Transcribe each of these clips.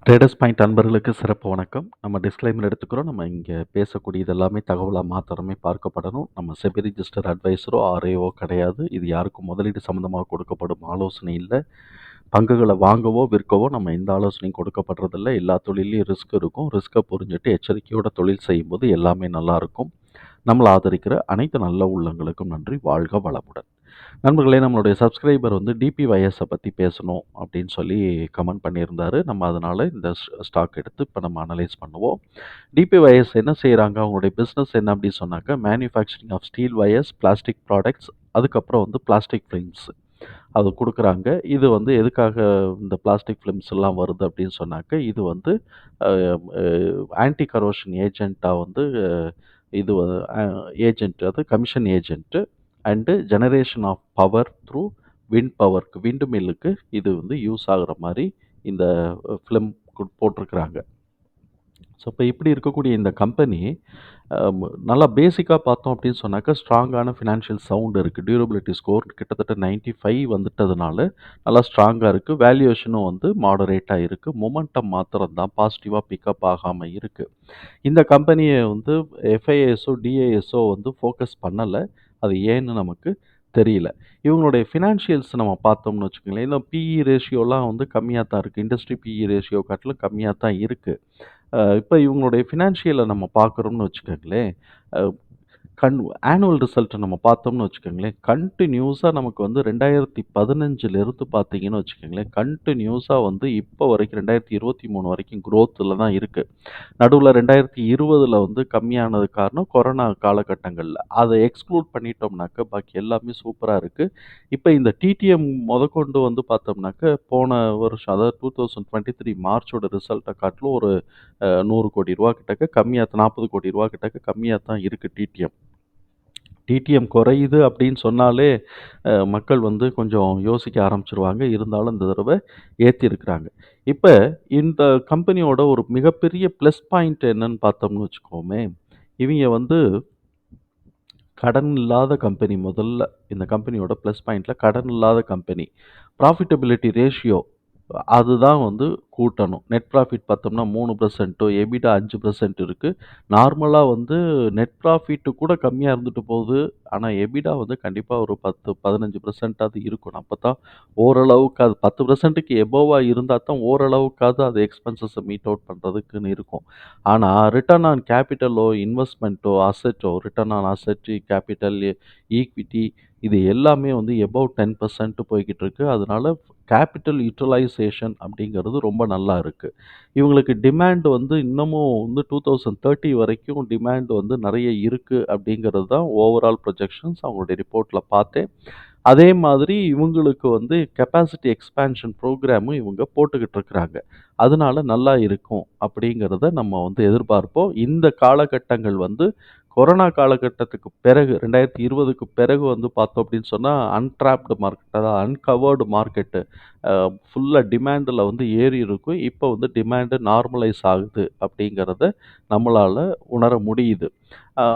Traders point அன்பர்களுக்கு சிறப்பு வணக்கம். நம்ம டிஸ்க்ளைமர் எடுத்துக்கிறோம். நம்ம இங்கே பேசக்கூடியது எல்லாமே தகவலாக மாத்திரமே பார்க்கப்படணும். நம்ம செபி ரிஜிஸ்டர் அட்வைஸரோ ஆர்ஏஓ கிடையாது. இது யாருக்கும் முதலீடு சம்மந்தமாக கொடுக்கப்படும் ஆலோசனை இல்லை. பங்குகளை வாங்கவோ விற்கவோ நம்ம எந்த ஆலோசனையும் கொடுக்கப்படுறதில்ல. எல்லா தொழிலையும் ரிஸ்க் இருக்கும். ரிஸ்க்கை புரிஞ்சுட்டு எச்சரிக்கையோட தொழில் செய்யும்போது எல்லாமே நல்லா இருக்கும். நம்மளை ஆதரிக்கிற அனைத்து நல்ல உள்ளங்களுக்கும் நன்றி. வாழ்க வளமுடன். நண்பர்களே, நம்மளுடைய சப்ஸ்கிரைபர் வந்து டிபிஒய்எஸை பற்றி பேசணும் அப்படின்னு சொல்லி கமெண்ட் பண்ணியிருந்தாரு. நம்ம அதனால் இந்த ஸ்டாக் எடுத்து இப்போ நம்ம அனலைஸ் பண்ணுவோம். டிபிஒய்எஸ் என்ன செய்கிறாங்க, அவங்களுடைய பிஸ்னஸ் என்ன அப்படின்னு சொன்னாக்க manufacturing of steel wires, plastic products, அதுக்கப்புறம் வந்து பிளாஸ்டிக் ஃபிலிம்ஸ் அது கொடுக்குறாங்க. இது வந்து எதுக்காக இந்த பிளாஸ்டிக் ஃபிலிம்ஸ் எல்லாம் வருது அப்படின்னு சொன்னாக்க, இது வந்து ஆன்டி கரோஷன் ஏஜென்ட்டாக வந்து இது ஏஜென்ட், அது commission agent and generation of power through wind பவருக்கு, விண்டு மில்லுக்கு இது வந்து யூஸ் ஆகுற மாதிரி இந்த ஃபிலிம் போட்டிருக்கிறாங்க. ஸோ இப்போ இப்படி இருக்கக்கூடிய இந்த கம்பெனி நல்லா பேசிக்காக பார்த்தோம் அப்படின்னு சொன்னாக்கா ஸ்ட்ராங்கான ஃபினான்ஷியல் சவுண்ட் இருக்குது. டியூரபிலிட்டி ஸ்கோர் கிட்டத்தட்ட 95 வந்துட்டதுனால நல்லா ஸ்ட்ராங்காக இருக்குது. வேல்யூவேஷனும் வந்து மாடரேட்டாக இருக்குது. மொமெண்டம் மாத்திரம் தான் பாசிட்டிவாக பிக்கப் ஆகாமல் இருக்குது. இந்த கம்பெனியை வந்து எஃப்ஐஏஎஸோ டிஏஎஸோ வந்து ஃபோக்கஸ் பண்ணலை. அது ஏன்னு நமக்கு தெரியல. இவங்களுடைய ஃபினான்ஷியல்ஸ் நம்ம பார்த்தோம்னு வச்சுக்கோங்களேன், இன்னும் பிஇ ரேஷியோலாம் வந்து கம்மியாக தான் இருக்குது. இண்டஸ்ட்ரி பிஇ ரேஷியோ காட்டிலும் கம்மியாக தான் இருக்குது. இப்போ இவங்களுடைய ஃபினான்ஷியலை நம்ம பார்க்குறோம்னு வச்சுக்கோங்களேன், அ கண் ஆனுவல் ரிசல்ட்டை நம்ம பார்த்தோம்னு வச்சுக்கோங்களேன், கன்டினியூஸாக நமக்கு வந்து 2015லேருந்து பார்த்தீங்கன்னு வச்சுக்கோங்களேன், கன்டினியூஸாக வந்து இப்போ வரைக்கும் 2023 வரைக்கும் குரோத்தில் தான் இருக்குது. நடுவில் 2020 வந்து கம்மியானது காரணம் கொரோனா காலகட்டங்களில். அதை எக்ஸ்க்ளூட் பண்ணிட்டோம்னாக்க பாக்கி எல்லாமே சூப்பராக இருக்குது. இப்போ இந்த டிடிஎம் முதற்கொண்டு வந்து பார்த்தோம்னாக்க போன வருஷம், அதாவது 2023 மார்ச்சோட ரிசல்ட்டை காட்டிலும் ஒரு 100 கோடி ரூபா கிட்டக்க கம்மியாக, 40 கோடி ரூபா கிட்டக்க கம்மியாக தான் இருக்குது டிடிஎம். டிடிஎம் குறையுது அப்படின்னு சொன்னாலே மக்கள் வந்து கொஞ்சம் யோசிக்க ஆரம்பிச்சுருவாங்க. இருந்தாலும் இந்த தடவை ஏற்றிருக்கிறாங்க. இப்போ இந்த கம்பெனியோட ஒரு மிகப்பெரிய ப்ளஸ் பாயிண்ட் என்னன்னு பார்த்தோம்னு வச்சுக்கோமே, இவங்க வந்து கடன் இல்லாத கம்பெனி. முதல்ல இந்த கம்பெனியோட ப்ளஸ் பாயிண்ட்டில் கடன் இல்லாத கம்பெனி. ப்ராஃபிட்டபிலிட்டி ரேஷியோ அதுதான் வந்து கூட்டணும். நெட் ப்ராஃபிட் பார்த்தோம்னா 3%, எபிட்டா 5% இருக்கு. நார்மலா வந்து நெட் ப்ராஃபிட் கூட கம்மியா இருந்துட்டு போகுது. ஆனா எபிட்டா வந்து கண்டிப்பா ஒரு 10, 15% இருக்கணும். அப்பதான் ஓரளவுக்கு அது 10%க்கு எபோவா இருந்தா தான் ஓரளவுக்காவது அது எக்ஸ்பென்சஸ மீட் அவுட் பண்றதுக்குன்னு இருக்கும். ஆனா ரிட்டர்ன் ஆன் கேப்பிட்டலோ, இன்வெஸ்ட்மென்ட்டோ, அசெட்டோ, return on asset, capital, equity இது எல்லாமே வந்து எபோவ் 10% போய்க்கிட்டு இருக்கு. அதனால கேப்பிட்டல் யுட்டிலைசேஷன் அப்படிங்கிறது ரொம்ப நல்லா இருக்கு. இவங்களுக்கு டிமாண்ட் வந்து இன்னமும் வந்து 2030 வரைக்கும் டிமாண்ட் வந்து நிறைய இருக்கு அப்படிங்கிறது தான் ஓவரால் ப்ரொஜெக்ஷன்ஸ் அவங்களுடைய ரிப்போர்ட்ல பார்த்தேன். அதே மாதிரி இவங்களுக்கு வந்து கெப்பாசிட்டி எக்ஸ்பேன்ஷன் ப்ரோக்ராமும் இவங்க போட்டுக்கிட்டு இருக்கிறாங்க. அதனால நல்லா இருக்கும் அப்படிங்கிறத நம்ம வந்து எதிர்பார்ப்போம். இந்த காலகட்டங்கள் வந்து கொரோனா காலகட்டத்துக்கு பிறகு 2020க்கு பிறகு வந்து பார்த்தோம் அப்படின்னு சொன்னா அன்ட்ராப்டு மார்க்கெட், அதாவது அன்கவர்டு மார்க்கெட்டு ஃபுல்லா டிமாண்டில வந்து ஏறி இருக்கும். இப்போ வந்து டிமாண்டு நார்மலைஸ் ஆகுது அப்படிங்கிறத நம்மளால உணர முடியுது.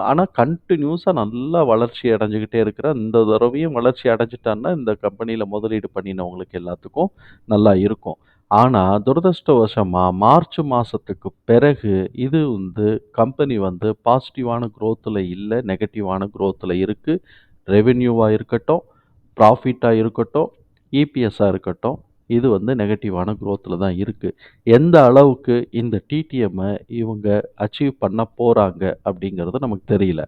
ஆனா கன்டினியூஸா நல்லா வளர்ச்சி அடைஞ்சுகிட்டே இருக்கிற இந்த தடவையும் வளர்ச்சி அடைஞ்சுட்டான்னா, இந்த கம்பெனியில முதலீடு பண்ணினவங்களுக்கு எல்லாத்துக்கும் நல்லா இருக்கும். ஆனா துரதிர்ஷ்டவசமா மார்ச் மாசத்துக்கு பிறகு இது வந்து கம்பெனி வந்து பாசிட்டிவான குரோத்ல இல்ல, நெகட்டிவான குரோத்ல இருக்கு. ரெவென்யூவா இருக்கட்டும், ப்ராஃபிட்டா இருக்கட்டும், இபிஎஸ்ஸா இருக்கட்டும், இது வந்து நெகட்டிவான குரோத்ல தான் இருக்கு. எந்த அளவுக்கு இந்த டிடிஎம்ம இவங்க அச்சீவ் பண்ண போறாங்க அப்படிங்கிறது நமக்கு தெரியல.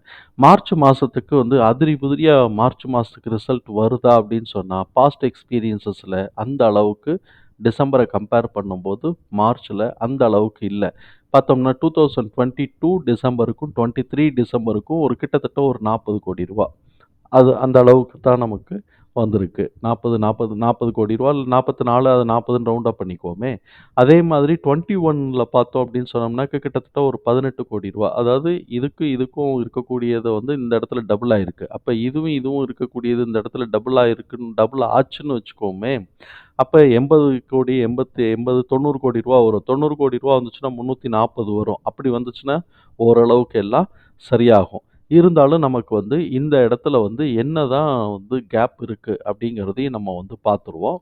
மார்ச் மாசத்துக்கு வந்து அதிரி புதிரியா மார்ச் மாசத்துக்கு ரிசல்ட் வருதா அப்படின்னு சொன்னா, பாஸ்ட் எக்ஸ்பீரியன்ஸஸ்ல அந்த அளவுக்கு டிசம்பர கம்பேர் பண்ணும்போது மார்ச்ல அந்த அளவுக்கு இல்ல. பார்த்தோம்னா 2022 டிசம்பருக்கும் 23 டிசம்பருக்கும் ஒரு கிட்டத்தட்ட ஒரு ரூ. 40,00,00,000. அது அந்த அளவுக்கு தான் நமக்கு வந்திருக்கு. 40 கோடி ரூபா இல்ல 44, அது 40ன்னு ரவுண்ட் அப் பண்ணிக்குவோமே. அதே மாதிரி 21ல பார்த்தோம் அப்படின்னு சொன்னோம்னாக்க கிட்டத்தட்ட ஒரு 18 கோடி ரூபா. அதாவது இதுக்கும் இருக்கக்கூடியது வந்து இந்த இடத்துல டபுள் ஆயிருக்கு. அப்ப இதுவும் இருக்கக்கூடியது இந்த இடத்துல டபுள் ஆச்சுன்னு வச்சுக்கோமே. அப்ப 80 கோடி, 90 கோடி ரூபா வரும். 90 கோடி ரூபா வந்துச்சுன்னா 340 வரும். அப்படி வந்துச்சுன்னா ஓரளவுக்கு எல்லாம் சரியாகும். இருந்தாலும் நமக்கு வந்து இந்த இடத்துல வந்து என்னதான் வந்து கேப் இருக்கு அப்படிங்கிறதையும் நம்ம வந்து பார்த்துருவோம்.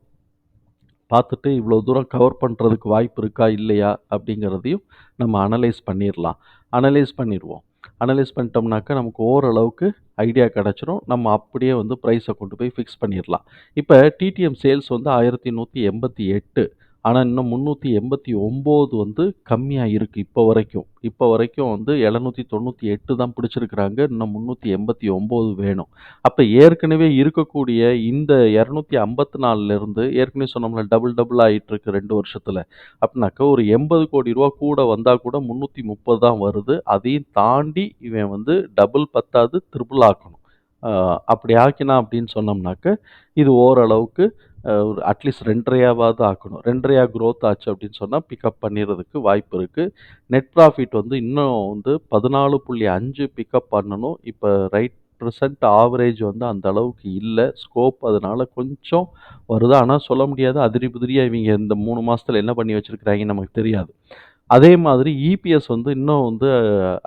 பார்த்துட்டு இவ்வளோ தூரம் கவர் பண்ணுறதுக்கு வாய்ப்பு இருக்கா இல்லையா அப்படிங்கிறதையும் நம்ம அனலைஸ் பண்ணிடலாம். அனலைஸ் பண்ணிடுவோம். அனலைஸ் பண்ணிட்டோம்னாக்கா நமக்கு ஓரளவுக்கு ஐடியா கிடச்சிரும். நம்ம அப்படியே வந்து ப்ரைஸை கொண்டு போய் ஃபிக்ஸ் பண்ணிடலாம். இப்போ டிடிஎம் சேல்ஸ் வந்து 1188. ஆனால் இன்னும் 389 வந்து கம்மியாக இருக்குது இப்போ வரைக்கும் வந்து 798 தான் பிடிச்சிருக்கிறாங்க. இன்னும் 389 வேணும். அப்ப ஏற்கனவே இருக்கக்கூடிய இந்த 254லேருந்து ஏற்கனவே சொன்னோம்ல டபுள் டபுள் ஆயிட்டு இருக்கு 2 வருஷத்துல. அப்படின்னாக்கா ஒரு ரூ. 80,00,00,000 கூட வந்தா கூட 330 தான் வருது. அதையும் தாண்டி இவன் வந்து டபுள் பத்தாது ட்ரிபிள் ஆக்கணும். அப்படி ஆக்கினான் அப்படின்னு சொன்னோம்னாக்க, இது ஓரளவுக்கு ஒரு அட்லீஸ்ட் 2.5யாவது ஆக்கணும். 2.5 குரோத் ஆச்சு அப்படின்னு சொன்னா பிக்கப் பண்ணிறதுக்கு வாய்ப்பு இருக்கு. நெட் ப்ராஃபிட் வந்து இன்னும் வந்து 14.5 பிக்கப் பண்ணணும். இப்ப பிரசன்ட் ஆவரேஜ் வந்து அந்த அளவுக்கு இல்ல. ஸ்கோப் அதனால கொஞ்சம் வருது. ஆனா சொல்ல முடியாது. அதிரி புதிரியா இவங்க இந்த 3 மாசத்துல என்ன பண்ணி வச்சிருக்கிறாங்கன்னு நமக்கு தெரியாது. அதே மாதிரி இபிஎஸ் வந்து இன்னும் வந்து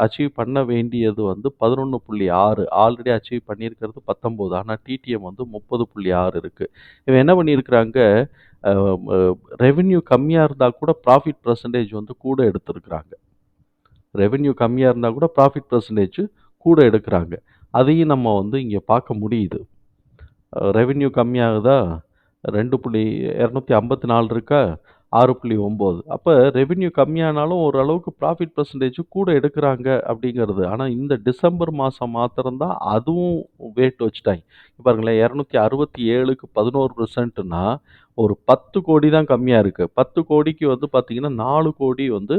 அச்சீவ் பண்ண வேண்டியது வந்து 11.6. ஆல்ரெடி அச்சீவ் பண்ணியிருக்கிறது 19. ஆனா டிடிஎம் வந்து 30.6 இருக்கு. இவன் என்ன பண்ணியிருக்கிறாங்க, அ அ ரெவென்யூ கம்மியா இருந்தா கூட ப்ராஃபிட் பெர்சன்டேஜ் வந்து கூட எடுத்திருக்கிறாங்க. ரெவென்யூ கம்மியா இருந்தா கூட ப்ராஃபிட் பெர்சன்டேஜ் கூட எடுக்குறாங்க. அதையும் நம்ம வந்து இங்க பார்க்க முடியுது. ரெவென்யூ கம்மியாகுதா? 2.254 இருக்கா? 6.9. அப்ப ரெவென்யூ கம்மியானாலும் ஓரளவுக்கு ப்ராஃபிட் பெர்சன்டேஜ் கூட எடுக்குறாங்க அப்படிங்கிறது. ஆனா இந்த டிசம்பர் மாசம் மாத்திரம் தான் அதுவும் வெயிட் வச்சுட்டாய்ங்க. இப்ப பாருங்களேன் 267க்கு 11%ன்னா ஒரு 10,00,00,000 தான் கம்மியா இருக்கு. 10,00,00,000க்கு வந்து பார்த்தீங்கன்னா 4,00,00,000 வந்து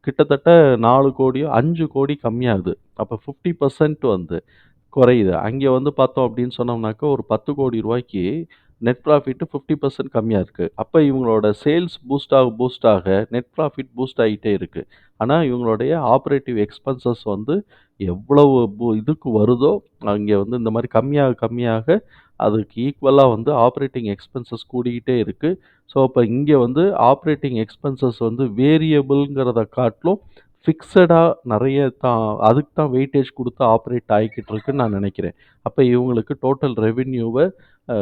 கிட்டத்தட்ட 4,00,00,000 5,00,00,000 கம்மியாகுது. அப்ப 50% வந்து குறையுது. அங்கே வந்து பார்த்தோம் அப்படின்னு சொன்னோம்னாக்கா, ஒரு ரூ. 10,00,00,000க்கு நெட் ப்ராஃபிட் 50% கம்மியா இருக்கு. அப்ப இவங்களோட சேல்ஸ் பூஸ்ட் ஆக நெட் ப்ராஃபிட் பூஸ்ட் ஆயிட்டே இருக்கு. ஆனா இவங்களுடைய ஆப்பரேட்டிவ் எக்ஸ்பென்சஸ் வந்து எவ்வளவு இதுக்கு வருதோ, அங்கே வந்து இந்த மாரி கம்மியாக அதுக்கு ஈக்குவலா வந்து ஆப்பரேட்டிங் எக்ஸ்பென்சஸ் கூடிக்கிட்டே இருக்கு. ஸோ, அப்ப இங்க வந்து ஆப்பரேட்டிங் எக்ஸ்பென்சஸ் வந்து வேரியபிள்ங்கிறத காட்டிலும் ஃபிக்ஸடா நெறைய அதுக்கு தான் வெயிட்டேஜ் குடுத்து ஆப்பரேட் ஆயிக்கிட்டு இருக்குன்னு நான் நெனைக்கிறேன். அப்ப இவங்களுக்கு டோட்டல் ரெவென்யூவ அ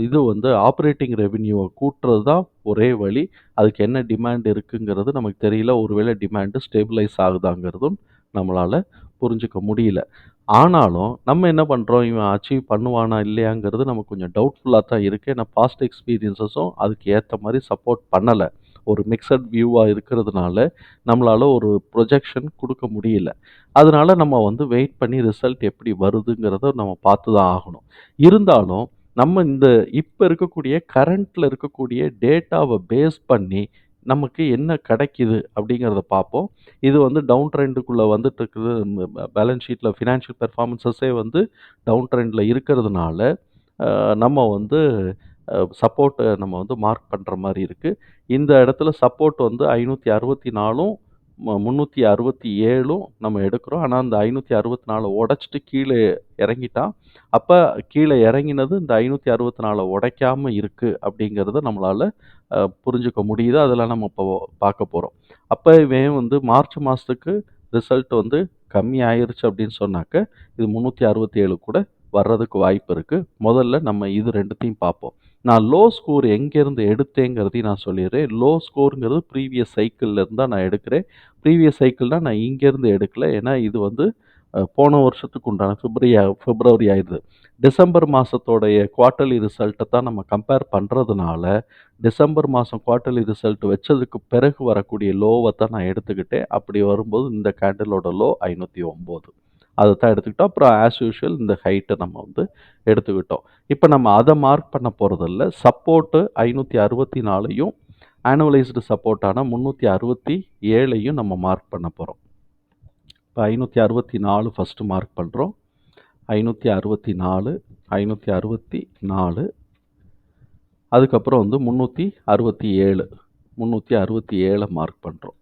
இது வந்து ஆப்பரேட்டிங் ரெவென்யூவ கூட்டுறது தான் ஒரே வழி. அதுக்கு என்ன டிமாண்ட் இருக்குங்கிறது நமக்கு தெரியல. ஒருவேளை டிமாண்ட் ஸ்டேபிளைஸ் ஆகுதாங்கிறதும் நம்மளால புரிஞ்சுக்க முடியல. ஆனாலும் நம்ம என்ன பண்றோம், இவன் அச்சீவ் பண்ணுவானா இல்லையாங்கிறது நமக்கு கொஞ்சம் டவுட்ஃபுல்லா தான் இருக்கு. ஏன்னா பாஸ்ட் எக்ஸ்பீரியன்ஸஸும் அதுக்கு ஏத்த மாரி சப்போர்ட் பண்ணல. ஒரு மிக்ஸட் வியூவா இருக்கிறதுனால, நம்மளால ஒரு ப்ரொஜெக்ஷன் குடுக்க முடியல. அதனால நம்ம வந்து வெயிட் பண்ணி ரிசல்ட் எப்படி வருதுங்கிறத நம்ம பார்த்து தான் ஆகணும். இருந்தாலும் நம்ம இந்த இப்ப இருக்கக்கூடிய கரண்ட்ல இருக்கக்கூடிய டேட்டாவ பேஸ் பண்ணி, நமக்கு என்ன கிடைக்குது அப்படிங்கிறத பார்ப்போம். இது வந்து டவுன் ட்ரெண்டுக்குள்ள வந்துட்டு இருக்குது. பேலன்ஸ் ஷீட்ல ஃபினான்ஷியல் பெர்ஃபார்மன்ஸஸே வந்து டவுன் ட்ரெண்ட்ல இருக்கிறதுனால, நம்ம வந்து சப்போர்ட்ட நம்ம வந்து மார்க் பண்ற மாரி இருக்கு. இந்த இடத்துல சப்போர்ட் வந்து 564ம் 367ம் நம்ம எடுக்கிறோம். ஆனா, அந்த 564 உடைச்சுட்டு கீழ இறங்கிட்டான். அப்ப கீழ இறங்கினது இந்த 564 உடைக்காம இருக்கு அப்படிங்கிறத நம்மளால புரிஞ்சுக்க முடியுது. அதெல்லாம் நம்ம இப்போ பார்க்க போறோம். அப்ப இவன் வந்து மார்ச் மாசத்துக்கு ரிசல்ட் வந்து கம்மி ஆயிருச்சு அப்படின்னு சொன்னாக்க, இது 367 கூட வர்றதுக்கு வாய்ப்பு இருக்கு. முதல்ல நம்ம இது 2த்தையும் பார்ப்போம். நான் லோ ஸ்கோர் எங்கேருந்து எடுத்தேங்கிறதையும் நான் சொல்லிடுறேன். லோ ஸ்கோர்ங்கிறது ப்ரீவியஸ் சைக்கிள்ல இருந்து தான் நான் எடுக்கிறேன். ப்ரீவியஸ் சைக்கிள்னா நான் இங்கேருந்து எடுக்கல. ஏன்னா இது வந்து போன வருஷத்துக்கு உண்டான பிப்ரவரி ஆயிடுது. டிசம்பர் மாசத்தோடைய குவார்ட்டர்லி ரிசல்ட்ட தான் நம்ம கம்பேர் பண்றதுனால, டிசம்பர் மாசம் குவார்ட்டர்லி ரிசல்ட் வச்சதுக்கு பிறகு வரக்கூடிய லோவ தான் நான் எடுத்துக்கிட்டேன். அப்படி வரும்போது இந்த கேண்டிலோட லோ 509. அத தான் எடுத்துக்கிட்டோம். அப்புறம் ஆஸ் யூசுவல் இந்த ஹைட்ட நம்ம வந்து எடுத்துக்கிட்டோம். இப்ப நம்ம அத மார்க் பண்ண போறதில்ல. சப்போர்ட் 564யும் ஆனுவலைஸ்டு சப்போர்ட்டான 367யும் நம்ம மார்க் பண்ண போறோம். இப்ப 564 ஃபர்ஸ்ட் மார்க் பண்றோம். 564, 564 அதுக்கப்புறம் வந்து 367 367 மார்க் பண்றோம்.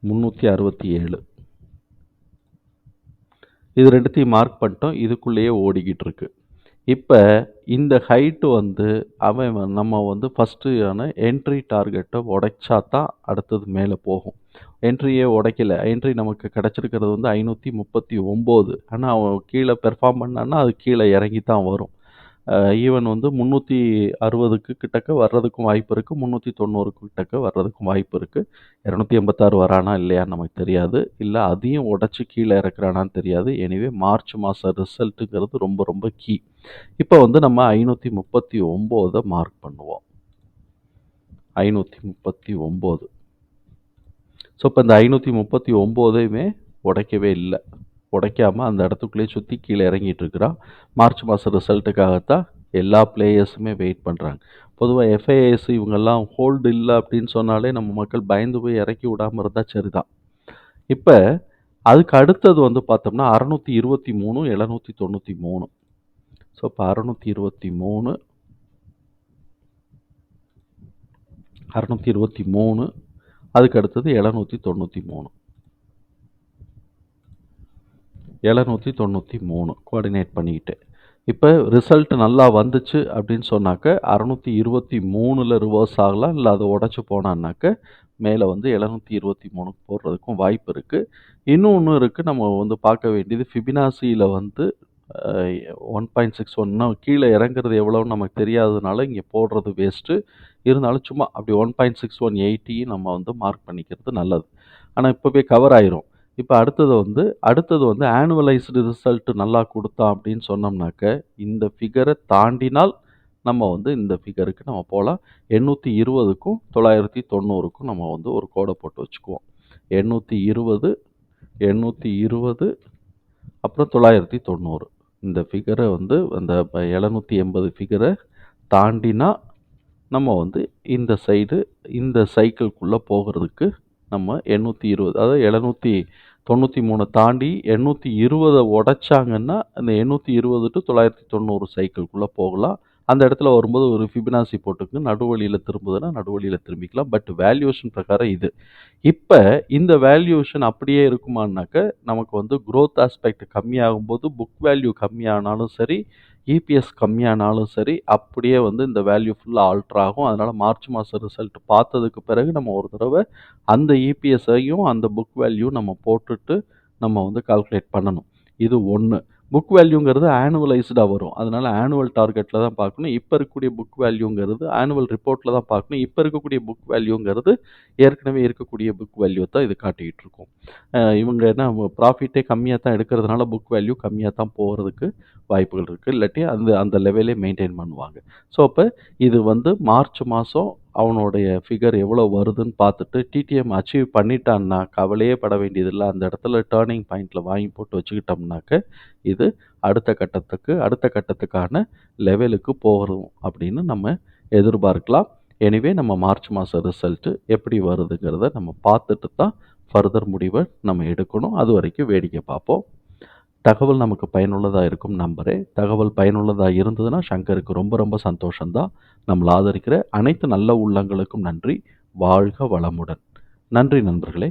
367 இது 2த்தையும் மார்க் பண்ணிட்டோம். இதுக்குள்ளேயே ஓடிக்கிட்டு இருக்கு. இப்ப இந்த ஹைட் வந்து நம்ம வந்து ஃபர்ஸ்ட்டான என்ட்ரி டார்கெட்ட உடைச்சா தான் அடுத்தது மேல போகும். என்ட்ரியே உடைக்கல. என்ட்ரி நமக்கு கிடைச்சிருக்கிறது வந்து 539. ஆனா, அவன் கீழ பெர்ஃபார்ம் பண்ணான்னா, அது கீழ இறங்கி தான் வரும். ஈவன் வந்து 360க்கு கிட்டக்க வர்றதுக்கும் வாய்ப்பு இருக்கு. 390க்கு கிட்டக்க வர்றதுக்கும் வாய்ப்பு இருக்கு. 286 வரானா இல்லையான்னு நமக்கு தெரியாது. இல்ல அதையும் உடைச்சு கீழ இறக்குறானான்னு தெரியாது. எனிவே மார்ச் மாச ரிசல்ட்டுங்கிறது ரொம்ப ரொம்ப கீ. இப்ப வந்து நம்ம 539 மார்க் பண்ணுவோம். 539. ஸோ, இப்ப இந்த 539யுமே உடைக்கவே இல்ல. உடைக்காம அந்த இடத்துக்குள்ளேயே சுத்தி கீழ இறங்கிட்டு இருக்கிறான். மார்ச் மாசம் ரிசல்ட்டுக்காகத்தான் எல்லா பிளேயர்ஸுமே வெயிட் பண்றாங்க. பொதுவா எஃப்ஐஎஸ் இவங்கெல்லாம் ஹோல்டு இல்ல அப்படின்னு சொன்னாலே நம்ம மக்கள் பயந்து போய் இறக்கி விடாம இருந்தா சரிதான். இப்ப அதுக்கு அடுத்தது வந்து பார்த்தோம்னா 623, 793. ஸோ, இப்ப 623, 623 அதுக்கு அடுத்தது 793. 793 கோஆர்டினேட் பண்ணிக்கிட்டு. இப்ப ரிசல்ட் நல்லா வந்துச்சு அப்படின்னு சொன்னாக்க 623ல ரிவர்ஸ் ஆகலாம். இல்ல அத உடைச்சு போனான்னாக்க மேல வந்து 723க்கு போடுறதுக்கும் வாய்ப்பு இருக்கு. இன்னொன்னு இருக்கு. நம்ம வந்து பார்க்க வேண்டியது ஃபிபனாசியில வந்து 1.61 கீழ இறங்குறது எவ்வளவுன்னு நமக்கு தெரியாததுனால இங்க போடுறது வேஸ்ட்டு. இருந்தாலும் சும்மா அப்படி 1.6180 நம்ம வந்து மார்க் பண்ணிக்கிறது நல்லது. ஆனா இப்பவே கவர் ஆயிரும். இப்ப அடுத்தது வந்து ஆனுவலைஸ்டு ரிசல்ட் நல்லா குடுத்தான் அப்படின்னு சொன்னோம்னாக்க, இந்த ஃபிகர தாண்டினால் நம்ம வந்து இந்த ஃபிகருக்கு நம்ம போலாம். 820க்கும் 990க்கும் நம்ம வந்து ஒரு கோட போட்டு வச்சுக்குவோம். 820, 820 அப்புறம் 990. இந்த ஃபிகர வந்து அந்த 780 ஃபிகர தாண்டினா நம்ம வந்து இந்த சைடு இந்த சைக்கிள்குள்ள போகிறதுக்கு நம்ம 820 அதாவது 793 தாண்டி 820 உடைச்சாங்கன்னா அந்த 820 டு 990 சைக்கிள்குள்ள போகலாம். அந்த இடத்துல வரும்போது ஒரு ஃபிபனாசி போட்டுக்கங்க. நடுவழியில திரும்புதுன்னா நடுவழியில திரும்பிக்கலாம். பட் வேல்யூவேஷன் பிரகாரம் இது. இப்ப இந்த வேல்யூவேஷன் அப்படியே இருக்குமான்னாக்க, நமக்கு வந்து குரோத் ஆஸ்பெக்ட் கம்மியாகும்போது புக் வேல்யூ கம்மியானாலும் சரி, இபிஎஸ் கம்மியானாலும் சரி, அப்படியே வந்து இந்த வேல்யூ ஃபுல்லா ஆல்டர் ஆகும். அதனால மார்ச் மாச ரிசல்ட் பார்த்ததுக்கு பிறகு நம்ம ஒரு தடவ அந்த இபிஎஸ்ஸையும், அந்த புக் வேல்யூ நம்ம போட்டுட்டு நம்ம வந்து கால்குலேட் பண்ணணும். இது 1. புக் வேல்யூங்கிறது ஆனுவலைஸ்டா வரும். அதனால ஆனுவல் டார்கெட்ல தான் பார்க்கணும். இப்ப இருக்கக்கூடிய புக் வேல்யூங்கிறது ஆனுவல் ரிப்போர்ட்ல தான் பார்க்கணும். இப்ப இருக்கக்கூடிய புக் வேல்யூங்கிறது ஏற்கனவே இருக்கக்கூடிய புக் வேல்யூ தான் இது காட்டிக்கிட்டு இருக்கும். இவங்க என்ன ப்ராஃபிட்டே கம்மியா தான் எடுக்கிறதுனால புக் வேல்யூ கம்மியா தான் போறதுக்கு வாய்ப்புகள் இருக்கு. இல்லாட்டி அந்த அந்த லெவலே மெயின்டெயின் பண்ணுவாங்க. ஸோ, அப்ப இது வந்து மார்ச் மாசம் அவனுடைய ஃபிகர் எவ்வளோ வருதுன்னு பார்த்துட்டு டிடிஎம் அச்சீவ் பண்ணிட்டான்னா கவலையே பட வேண்டியதில்ல. அந்த இடத்துல டர்னிங் பாயிண்ட்ல வாங்கி போட்டு வச்சுக்கிட்டோம்னாக்க, இது அடுத்த கட்டத்துக்கான லெவலுக்கு போகும் அப்படின்னு நம்ம எதிர்பார்க்கலாம். எனிவே நம்ம மார்ச் மாச ரிசல்ட் எப்படி வருதுங்கிறத நம்ம பார்த்துட்டு தான் ஃபர்தர் முடிவை நம்ம எடுக்கணும். அதுவரைக்கும் வேடிக்கை பார்ப்போம். தகவல் நமக்கு பயனுள்ளதா இருக்கும் நம்புறேன். தகவல் பயனுள்ளதா இருந்ததுன்னா சங்கருக்கு ரொம்ப ரொம்ப சந்தோஷம் தான். நம்மள ஆதரிக்கிற அனைத்து நல்ல உள்ளங்களுக்கும் நன்றி. வாழ்க வளமுடன். நன்றி நண்பர்களே.